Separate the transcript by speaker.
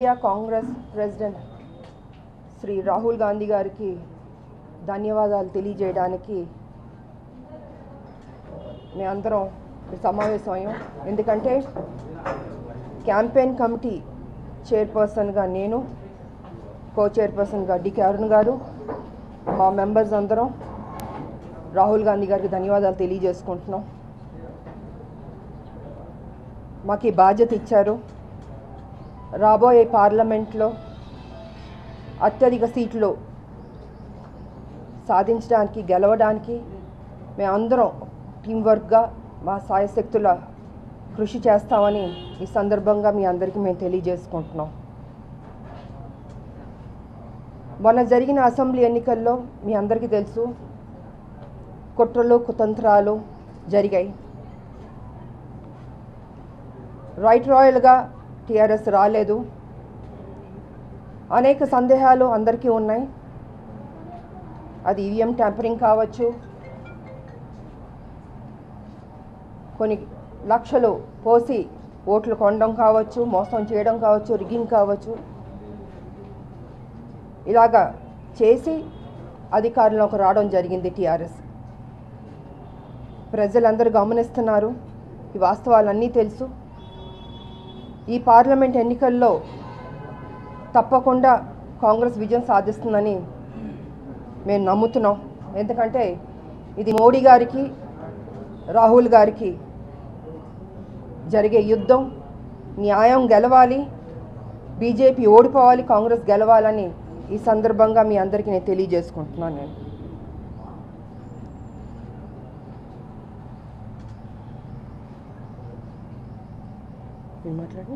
Speaker 1: India Congress president Shri Rahul Gandhi గారికి ధన్యవాదాలు తెలియజేయడానికి మేమందరం సమావేశమయ్యాం. ఎందుకంటే క్యాంపెయిన్ కమిటీ చైర్పర్సన్గా నేను, కో చైర్పర్సన్గా డి అరుణ్ గారు, మా మెంబర్స్ అందరం రాహుల్ గాంధీ గారికి ధన్యవాదాలు తెలియజేసుకుంటున్నాం. మాకు ఈ బాధ్యత ఇచ్చారు. రాబోయే పార్లమెంట్లో అత్యధిక సీట్లు సాధించడానికి, గెలవడానికి మేమందరం టీంవర్క్గా మా సాయశక్తుల కృషి చేస్తామని ఈ సందర్భంగా మీ అందరికీ మేము తెలియజేసుకుంటున్నాం. మొన్న జరిగిన అసెంబ్లీ ఎన్నికల్లో మీ అందరికీ తెలుసు, కుట్రలు కుతంత్రాలు జరిగాయి. రాయల్గా టీఆర్ఎస్ రాలేదు. అనేక సందేహాలు అందరికీ ఉన్నాయి. అది ఈవీఎం ట్యాంపరింగ్ కావచ్చు, కొన్ని లక్షలు పోసి ఓట్లు కొనడం కావచ్చు, మోసం చేయడం కావచ్చు, రిగ్గింగ్ కావచ్చు. ఇలాగా చేసి అధికారంలోకి రావడం జరిగింది టీఆర్ఎస్. ప్రజలందరూ గమనిస్తున్నారు. ఈ వాస్తవాలన్నీ తెలుసు. ఈ పార్లమెంట్ ఎన్నికల్లో తప్పకుండా కాంగ్రెస్ విజయం సాధిస్తుందని మేము నమ్ముతున్నాం. ఎందుకంటే ఇది మోడీ గారికి, రాహుల్ గారికి జరిగే యుద్ధం. న్యాయం గెలవాలి, బీజేపీ ఓడిపోవాలి, కాంగ్రెస్ గెలవాలని ఈ సందర్భంగా మీ అందరికీ నేను తెలియజేసుకుంటున్నాను. నేను మాట్లాడి